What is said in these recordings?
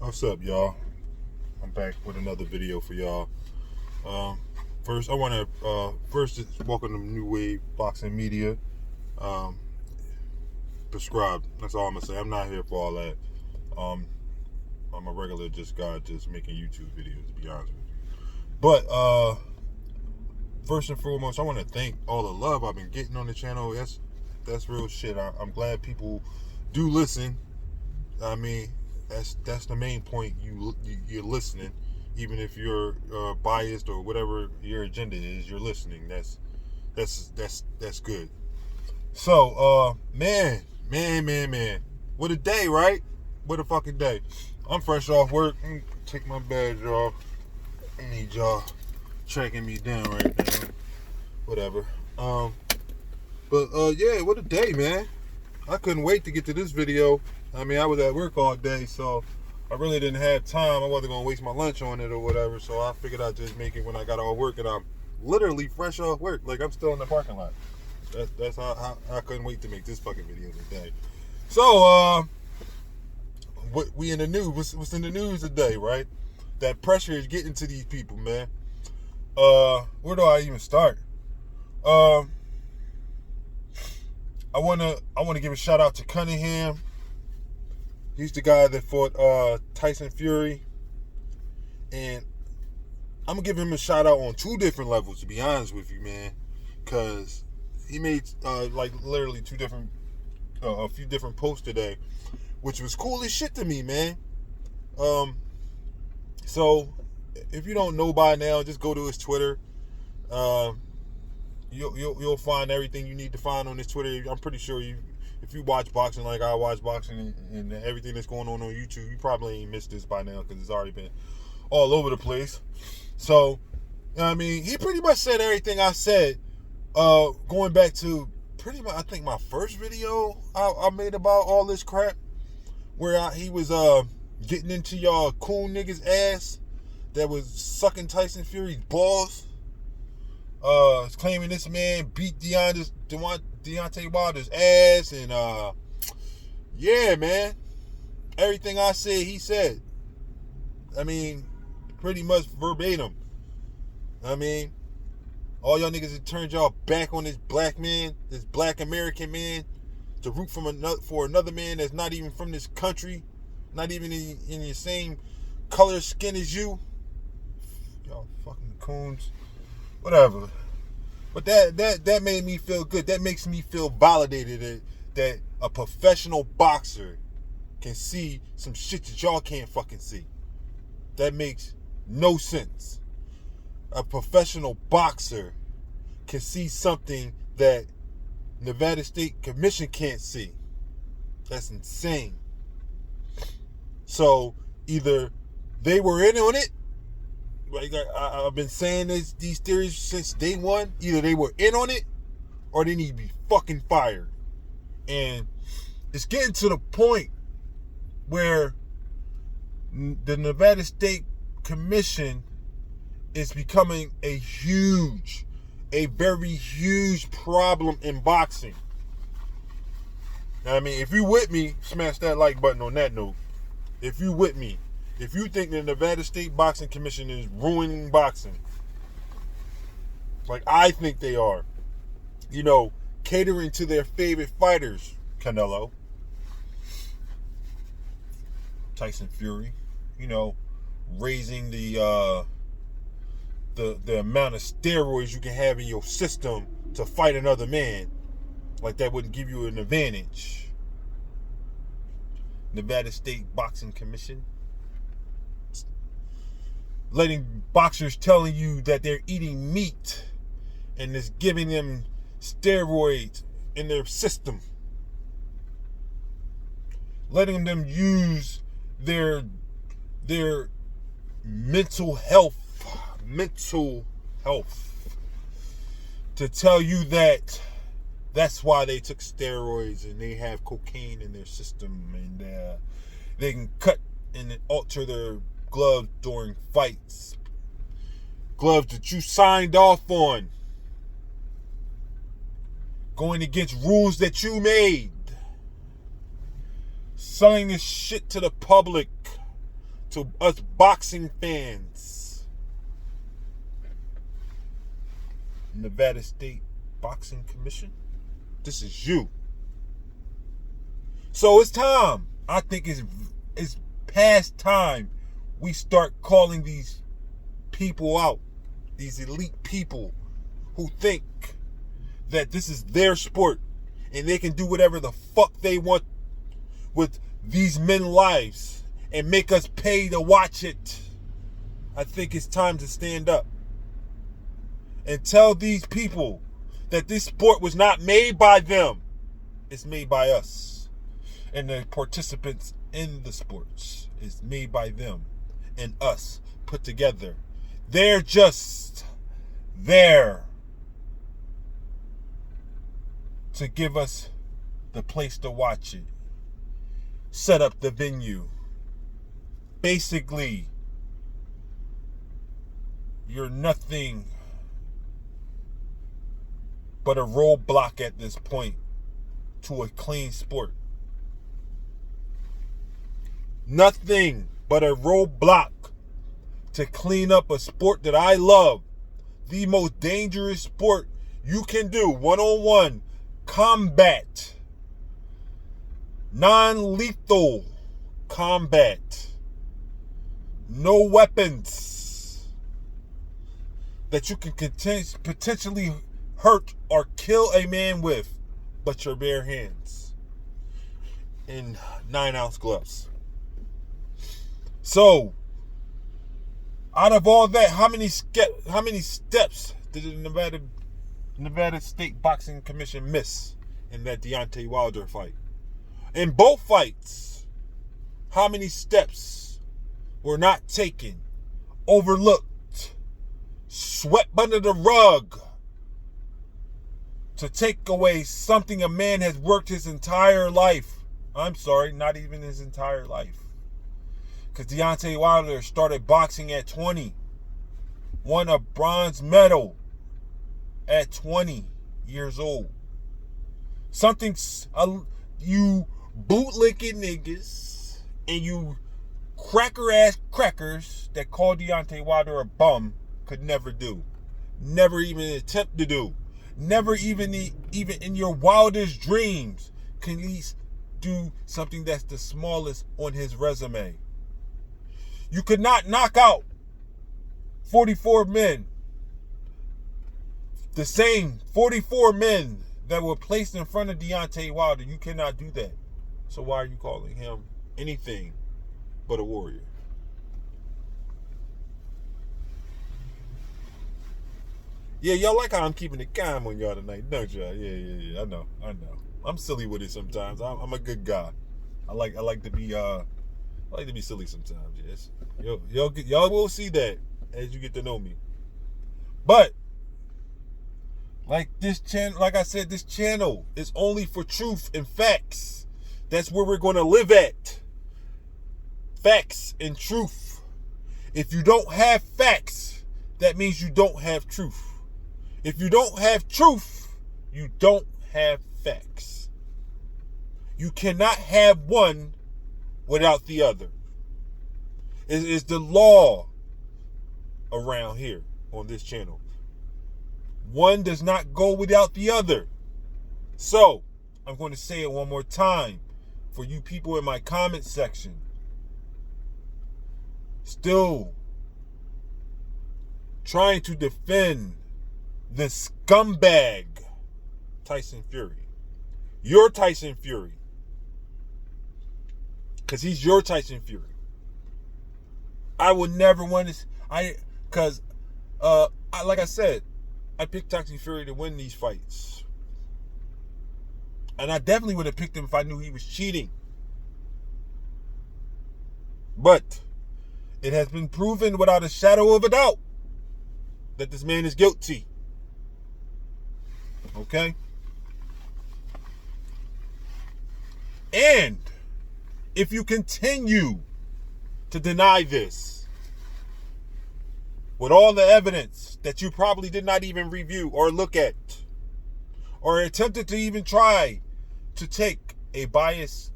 What's up, y'all? I'm back with another video for y'all. First, I want to just welcome to New Wave Boxing Media. Prescribed. That's all I'm gonna say. I'm not here for all that. I'm a regular guy just making YouTube videos, to be honest with you. But first and foremost, I want to thank all the love I've been getting on the channel. That's real shit. I'm glad people do listen. I mean, that's the main point. You're listening, even if you're biased or whatever your agenda is. You're listening. That's good. So, man, what a day, right? What a fucking day. I'm fresh off work. Take my badge off. I need y'all tracking me down right now. Whatever. Yeah, what a day, man. I couldn't wait to get to this video. I mean, I was at work all day, so I really didn't have time. I wasn't going to waste my lunch on it or whatever, so I figured I'd just make it when I got off work, and I'm literally fresh off work. Like, I'm still in the parking lot. That's how I couldn't wait to make this fucking video today. So, what we in the news? What's in the news today, right? That pressure is getting to these people, man. Where do I even start? I wanna give a shout out to Cunningham. He's the guy that fought Tyson Furry, and I'm gonna give him a shout out on two different levels, to be honest with you, man, because he made like literally a few different posts today, which was cool as shit to me, man. So if you don't know by now, just go to his Twitter. You'll find everything you need to find on his Twitter. I'm pretty sure if you watch boxing like I watch boxing and everything that's going on YouTube, you probably ain't missed this by now because it's already been all over the place. So, I mean, he pretty much said everything I said, going back to pretty much, I think, my first video I made about all this crap, where he was getting into y'all cool niggas' ass that was sucking Tyson Fury's balls. Claiming this man beat Deontay Wilder's ass, and yeah, man, everything I said, he said. I mean, pretty much verbatim. I mean, all y'all niggas that turned y'all back on this black man, this black American man, to root for another man that's not even from this country, not even in your same color skin as you. Y'all fucking coons. Whatever. But that made me feel good. That makes me feel validated that a professional boxer can see some shit that y'all can't fucking see. That makes no sense. A professional boxer can see something that Nevada State Commission can't see. That's insane. So either they were in on it, like I've been saying these theories since day one. Either they were in on it, or they need to be fucking fired. And it's getting to the point where the Nevada State Commission is becoming a very huge problem in boxing. Now, I mean, if you with me, smash that like button on that note. If you with me. If you think the Nevada State Boxing Commission is ruining boxing, like I think they are, catering to their favorite fighters, Canelo, Tyson Fury, raising the amount of steroids you can have in your system to fight another man, like that wouldn't give you an advantage. Nevada State Boxing Commission. Letting boxers telling you that they're eating meat and it's giving them steroids in their system. Letting them use their mental health to tell you that that's why they took steroids and they have cocaine in their system, and they can cut and alter their gloves during fights. Gloves that you signed off on. Going against rules that you made. Selling this shit to the public to us boxing fans. Nevada State Boxing Commission, this is you. So it's time. I think it's past time we start calling these people out, these elite people who think that this is their sport and they can do whatever the fuck they want with these men's lives and make us pay to watch it. I think it's time to stand up and tell these people that this sport was not made by them. It's made by us. And the participants in the sports is made by them and us put together. They're just there to give us the place to watch it. Set up the venue. Basically, you're nothing but a roadblock at this point to a clean sport. Nothing but a roadblock to clean up a sport that I love. The most dangerous sport you can do. One-on-one combat. Non-lethal combat. No weapons that you can potentially hurt or kill a man with but your bare hands in 9-ounce gloves. So, out of all that, how many steps did the Nevada State Boxing Commission miss in that Deontay Wilder fight? In both fights, how many steps were not taken, overlooked, swept under the rug to take away something a man has worked his entire life? I'm sorry, not even his entire life. Because Deontay Wilder started boxing at 20. Won a bronze medal at 20 years old. Something you bootlicking niggas and you cracker-ass crackers that call Deontay Wilder a bum could never do. Never even attempt to do. Never even in your wildest dreams can at least do something that's the smallest on his resume. You could not knock out 44 men. The same 44 men that were placed in front of Deontay Wilder. You cannot do that. So why are you calling him anything but a warrior? Yeah, y'all like how I'm keeping it calm on y'all tonight, don't y'all? Yeah. I know. I'm silly with it sometimes. I'm a good guy. I like to be silly sometimes. Yes, y'all will see that as you get to know me. But like I said, this channel is only for truth and facts. That's where we're going to live at. Facts and truth. If you don't have facts, that means you don't have truth. If you don't have truth, you don't have facts. You cannot have one without the other. It's the law around here on this channel. One does not go without the other. So, I'm going to say it one more time for you people in my comment section. Still trying to defend the scumbag Tyson Furry. Your Tyson Furry. Because he's your Tyson Furry. I would never want to... like I said, I picked Tyson Furry to win these fights. And I definitely would have picked him if I knew he was cheating. But it has been proven without a shadow of a doubt that this man is guilty. Okay? And if you continue to deny this with all the evidence that you probably did not even review or look at or attempted to even try to take a biased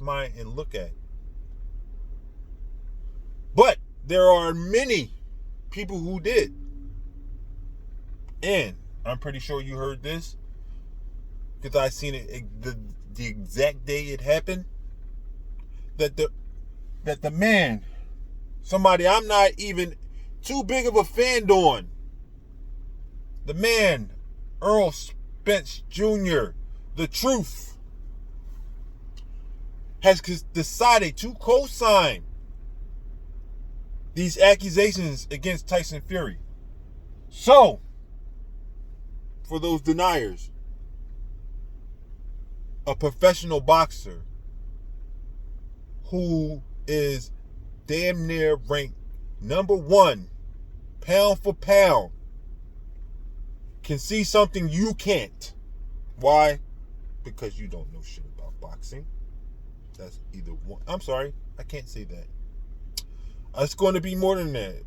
mind and look at, But there are many people who did. And I'm pretty sure you heard this, because I seen it the exact day it happened, that the man, somebody I'm not even too big of a fan on, the man, Errol Spence Jr., the truth, has decided to co-sign these accusations against Tyson Furry. So, for those deniers, a professional boxer who is damn near ranked number 1 pound for pound can see something you can't. Why? Because you don't know shit about boxing. That's either one. I'm sorry, I can't say that. It's going to be more than that.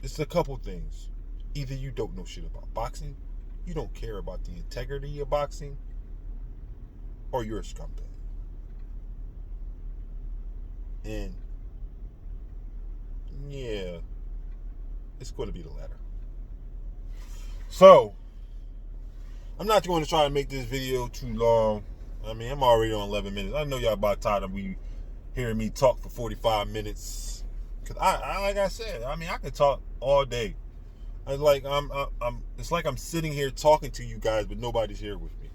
It's a couple things. Either you don't know shit about boxing, you don't care about the integrity of boxing, or you're a scumbag. And yeah, it's going to be the latter. So, I'm not going to try to make this video too long. I mean, I'm already on 11 minutes. I know y'all about tired of me hearing me talk for 45 minutes. Cause I like I said, I mean, I could talk all day. It's like I'm sitting here talking to you guys, but nobody's here with me.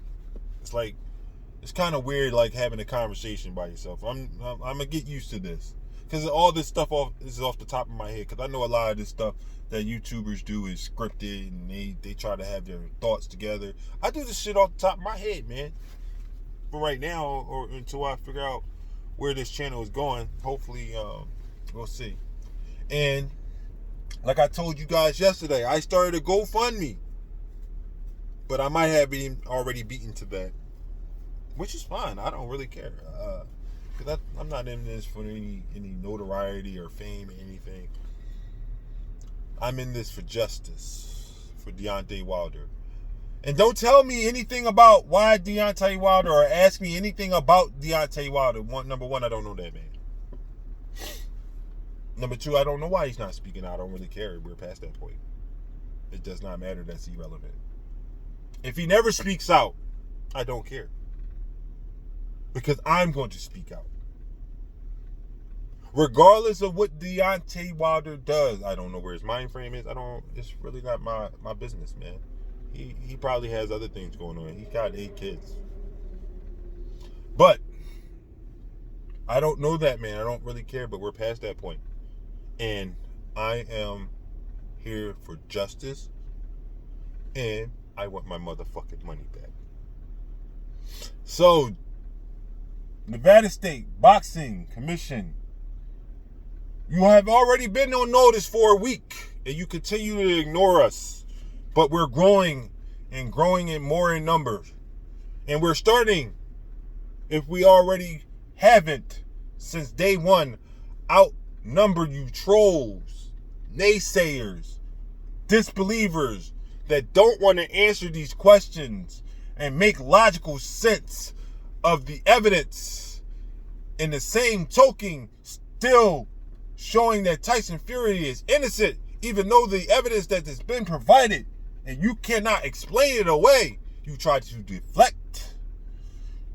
It's kind of weird, like having a conversation by yourself. I'm gonna get used to this, because all this stuff is off the top of my head. Because I know a lot of this stuff that YouTubers do is scripted, and they try to have their thoughts together. I do this shit off the top of my head, man. For right now, or until I figure out where this channel is going. Hopefully, we'll see. And like I told you guys yesterday, I started a GoFundMe, but I might have been already beaten to that, which is fine. I don't really care, because I'm not in this for any notoriety or fame or anything. I'm in this for justice for Deontay Wilder. And don't tell me anything about why Deontay Wilder, or ask me anything about Deontay Wilder. Number one, I don't know that man. Number two, I don't know why he's not speaking out. I don't really care. We're past that point. It does not matter. That's irrelevant. If he never speaks out, I don't care. Because I'm going to speak out. Regardless of what Deontay Wilder does, I don't know where his mind frame is. It's really not my business, man. He probably has other things going on. He's got 8 kids. But I don't know that man. I don't really care, but we're past that point. And I am here for justice, and I want my motherfucking money back. So, Nevada State Boxing Commission, you have already been on notice for a week, and you continue to ignore us. But we're growing and growing in more in numbers. And we're starting, if we already haven't, since day one, outnumber you trolls, naysayers, disbelievers that don't want to answer these questions and make logical sense of the evidence. In the same token, still showing that Tyson Furry is innocent, even though the evidence that has been provided, and you cannot explain it away. You try to deflect.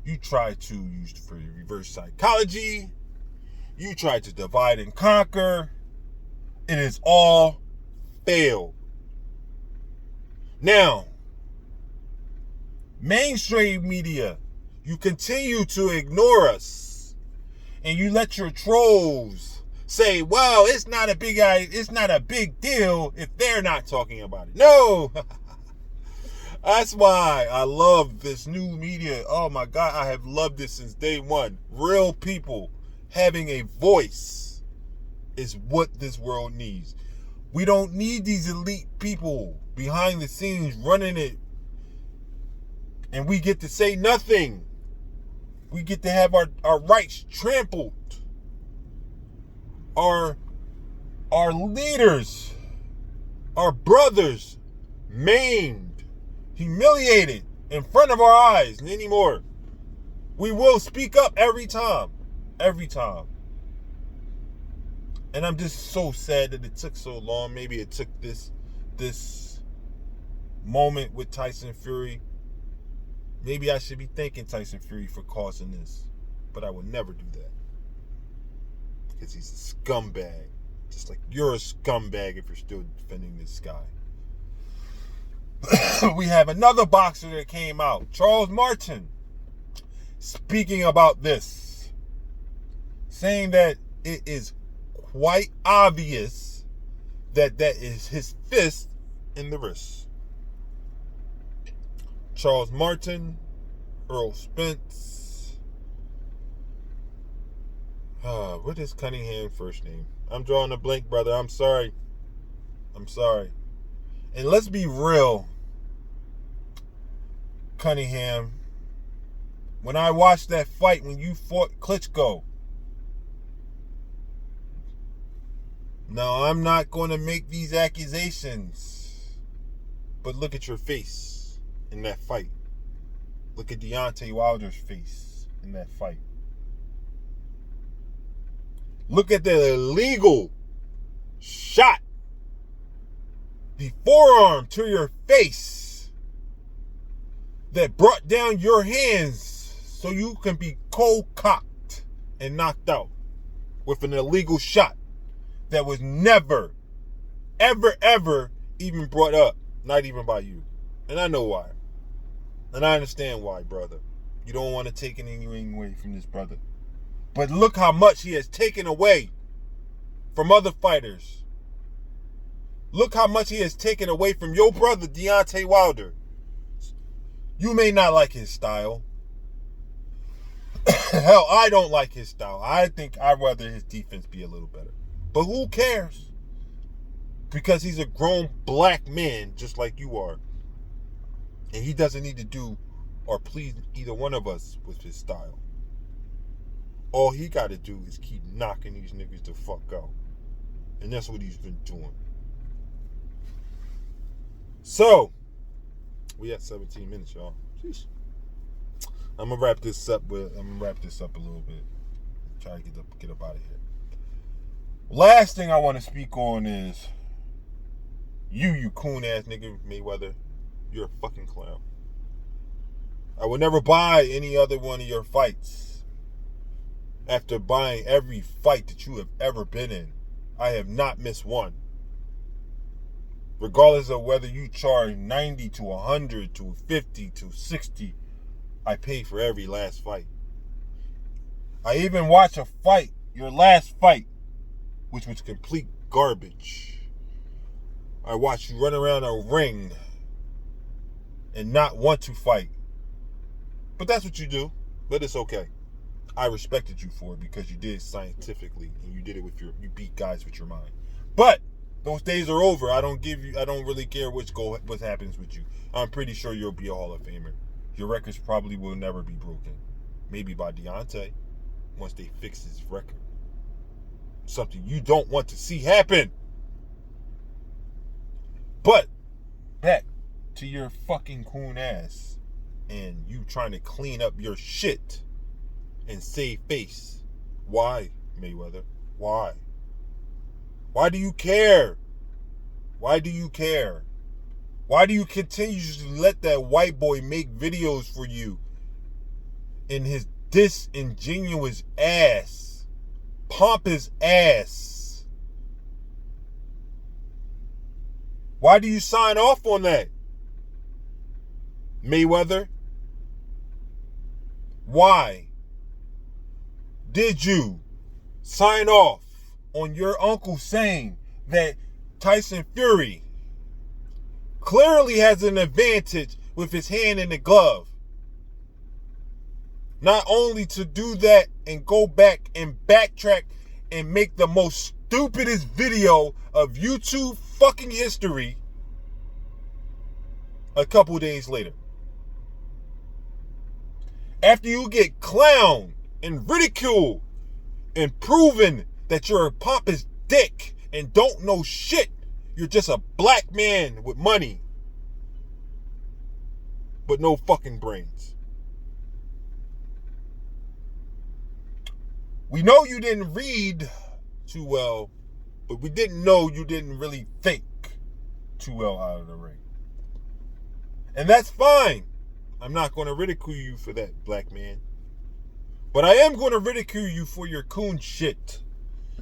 You try to use for reverse psychology. You try to divide and conquer. It is all failed. Now, mainstream media, you continue to ignore us, and you let your trolls say, well, it's not a big deal if they're not talking about it. No. That's why I love this new media. Oh my God, I have loved this since day one. Real people having a voice is what this world needs. We don't need these elite people behind the scenes running it, and we get to say nothing. We get to have our rights trampled. Our leaders, our brothers, maimed, humiliated in front of our eyes, and anymore. We will speak up every time. Every time. And I'm just so sad that it took so long. Maybe it took this moment with Tyson Furry. Maybe I should be thanking Tyson Furry for causing this. But I would never do that. Because he's a scumbag. Just like you're a scumbag if you're still defending this guy. We have another boxer that came out, Charles Martin, speaking about this, saying that it is quite obvious that is his fist in the wrist. Charles Martin, Errol Spence. What is Cunningham first name? I'm drawing a blank, brother. I'm sorry. And let's be real, Cunningham. When I watched that fight when you fought Klitschko, now I'm not going to make these accusations, but look at your face in that fight. Look at Deontay Wilder's face in that fight. Look at the illegal shot, the forearm to your face that brought down your hands so you can be cold-cocked and knocked out with an illegal shot that was never, ever, ever even brought up, not even by you. And I know why. And I understand why, brother. You don't want to take anything away from this brother. But look how much he has taken away from other fighters. Look how much he has taken away from your brother, Deontay Wilder. You may not like his style. Hell, I don't like his style. I think I'd rather his defense be a little better. But who cares? Because he's a grown black man just like you are. And he doesn't need to do or please either one of us with his style. All he got to do is keep knocking these niggas the fuck out. And that's what he's been doing. So, we at 17 minutes, y'all. Jeez. I'm gonna wrap this up a little bit. Try to get up out of here. Last thing I want to speak on is you coon ass nigga Mayweather. You're a fucking clown. I will never buy any other one of your fights. After buying every fight that you have ever been in, I have not missed one. Regardless of whether you charge 90 to 100 to 50 to 60, I pay for every last fight. I even watch a fight, your last fight, which was complete garbage. I watched you run around a ring and not want to fight. But that's what you do. But it's okay. I respected you for it because you did it scientifically and you did it with you beat guys with your mind. But those days are over. I don't really care what happens with you. I'm pretty sure you'll be a Hall of Famer. Your records probably will never be broken. Maybe by Deontay once they fix his record. Something you don't want to see happen. But back to your fucking coon ass and you trying to clean up your shit and save face. Why, Mayweather? Why? Why do you care? Why do you care? Why do you continue to let that white boy make videos for you in his disingenuous ass, pompous ass? Why do you sign off on that, Mayweather? Why did you sign off on your uncle saying that Tyson Furry clearly has an advantage with his hand in the glove? Not only to do that and go back and backtrack and make the most stupidest video of YouTube fucking history a couple days later. After you get clowned and ridiculed and proven that you're a pompous dick and don't know shit. You're just a black man with money but no fucking brains. We know you didn't read too well But we didn't know you didn't really think too well out of the ring. And that's fine. I'm not going to ridicule you for that, black man. But I am going to ridicule you for your coon shit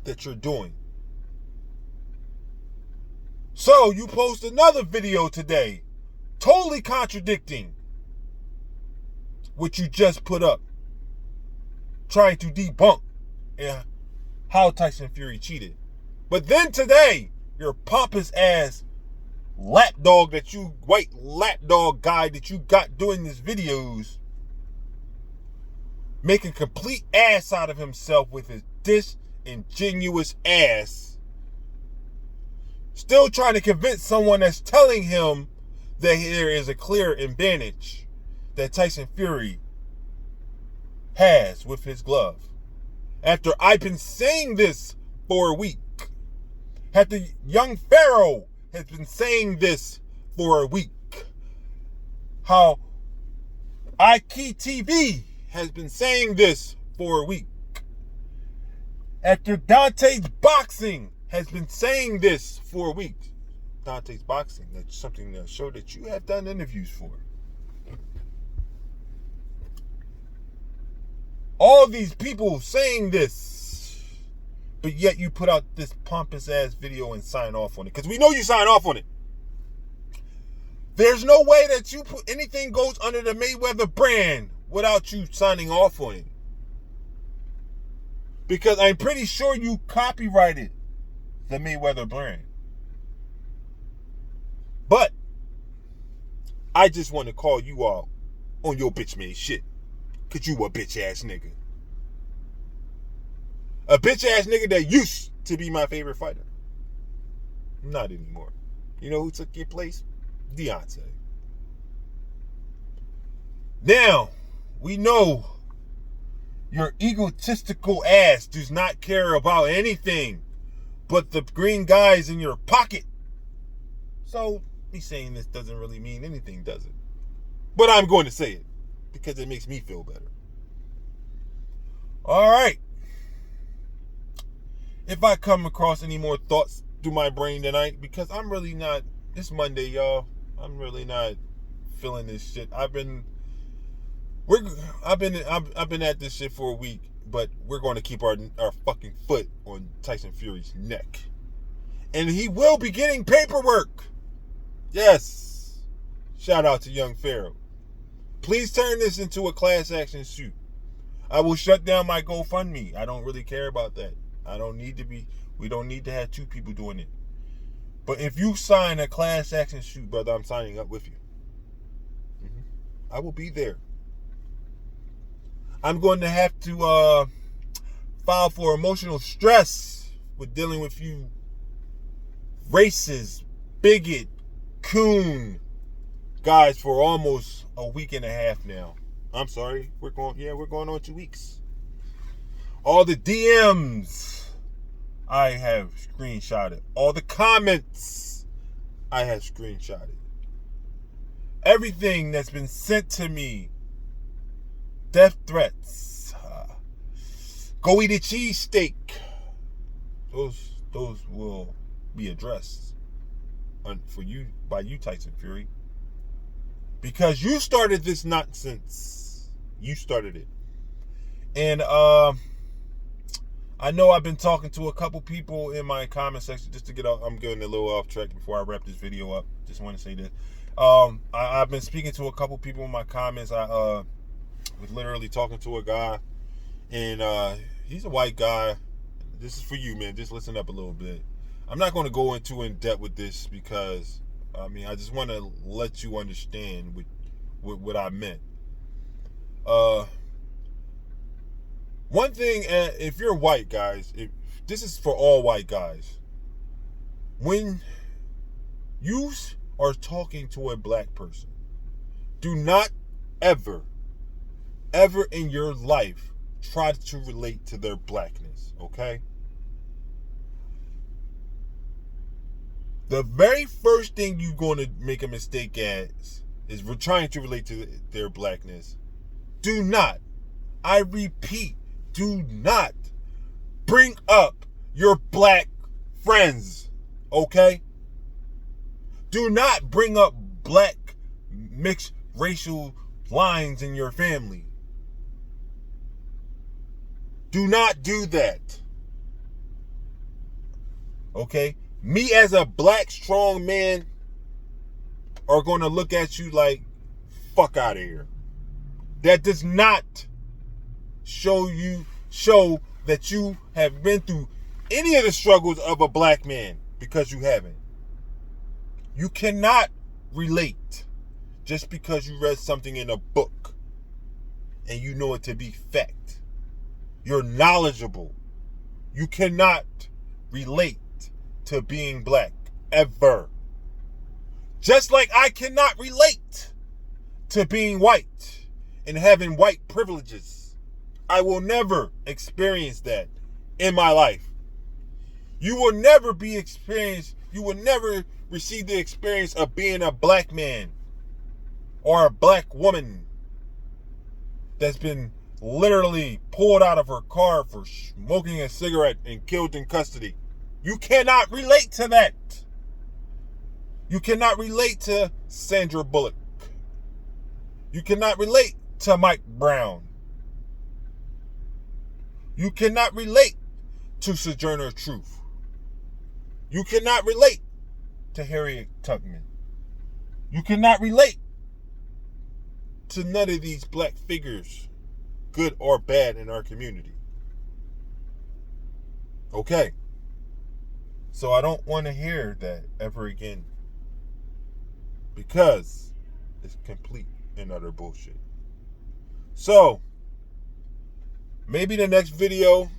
that you're doing. So you post another video today, totally contradicting what you just put up, trying to debunk how Tyson Furry cheated. But then today, your pompous ass white lapdog guy that you got doing these videos, making complete ass out of himself with his disingenuous ass, still trying to convince someone that's telling him that there is a clear advantage that Tyson Furry has with his glove. After I've been saying this for a week, after young Pharaoh has been saying this for a week, how Ike TV has been saying this for a week, after Dante's Boxing has been saying this for a week. Dante's Boxing, that's something, a show that you have done interviews for. All these people saying this, but yet you put out this pompous ass video and sign off on it. Because we know you sign off on it. There's no way that you put anything goes under the Mayweather brand without you signing off on it. Because I'm pretty sure you copyrighted the Mayweather brand. But I just want to call you out on your bitch made shit. Cause you a bitch ass nigga. A bitch ass nigga that used to be my favorite fighter. Not anymore. You know who took your place? Deontay. Now, we know your egotistical ass does not care about anything but the green guys in your pocket. So, me saying this doesn't really mean anything, does it? But I'm going to say it because it makes me feel better. All right. If I come across any more thoughts through my brain tonight, because I'm really not, it's Monday, y'all. I'm really not feeling this shit. I've been at this shit for a week, but we're going to keep our fucking foot on Tyson Fury's neck. And he will be getting paperwork. Yes. Shout out to young Pharaoh. Please turn this into a class action suit. I will shut down my GoFundMe. I don't really care about that. We don't need to have two people doing it. But if you sign a class action suit, brother, I'm signing up with you. I will be there. I'm going to have to file for emotional stress with dealing with you racist, bigot, coon guys for almost a week and a half now. I'm sorry. We're going on 2 weeks. All the DMs I have screenshotted. All the comments I have screenshotted. Everything that's been sent to me. Death threats. Go eat a cheesesteak. Those will be addressed for you by you, Tyson Furry. Because you started this nonsense. You started it. And I know I've been talking to a couple people in my comment section just to get off. I'm getting a little off track before I wrap this video up. Just want to say this. I've been speaking to a couple people in my comments. I was literally talking to a guy, and he's a white guy. This is for you, man. Just listen up a little bit. I'm not going to go into in depth with this because, I just want to let you understand what I meant. One thing, if you're white, guys, this is for all white guys. When you are talking to a black person, do not ever in your life try to relate to their blackness, okay? The very first thing you're going to make a mistake at is trying to relate to their blackness. Do not, I repeat, do not bring up your black friends, okay? Do not bring up black mixed racial lines in your family. Do not do that. Okay? Me as a black strong man are going to look at you like, fuck out of here. That does not show that you have been through any of the struggles of a black man, because you haven't. You cannot relate just because you read something in a book and you know it to be fact. You're knowledgeable. You cannot relate to being black ever. Just like I cannot relate to being white and having white privileges. I will never experience that in my life. You will never receive the experience of being a black man or a black woman that's been literally pulled out of her car for smoking a cigarette and killed in custody. You cannot relate to that. You cannot relate to Sandra Bullock. You cannot relate to Mike Brown. You cannot relate to Sojourner Truth. You cannot relate to Harriet Tubman. You cannot relate to none of these black figures, good or bad, in our community. Okay. So I don't want to hear that ever again, because it's complete and utter bullshit. So maybe the next video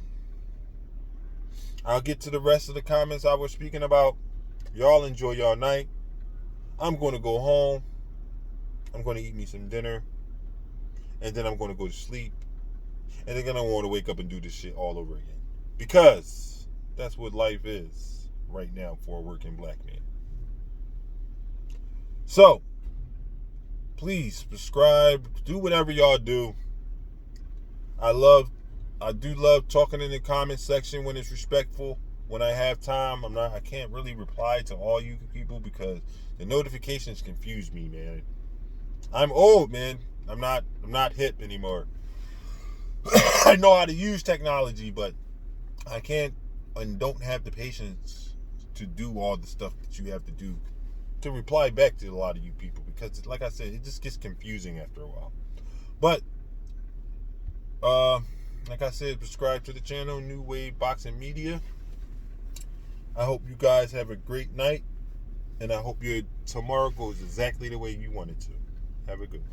I'll get to the rest of the comments I was speaking about. Y'all enjoy y'all night. I'm going to go home. I'm going to eat me some dinner. And then I'm going to go to sleep. And then I don't want to wake up and do this shit all over again. Because that's what life is right now for a working black man. So, please subscribe. Do whatever y'all do. I do love talking in the comment section when it's respectful. When I have time, I can't really reply to all you people because the notifications confuse me, man. I'm old, man. I'm not hip anymore. I know how to use technology, but I can't and don't have the patience to do all the stuff that you have to do to reply back to a lot of you people, because like I said, it just gets confusing after a while. But like I said, subscribe to the channel, New Wave Boxing Media. I hope you guys have a great night, and I hope your tomorrow goes exactly the way you want it to. Have a good one.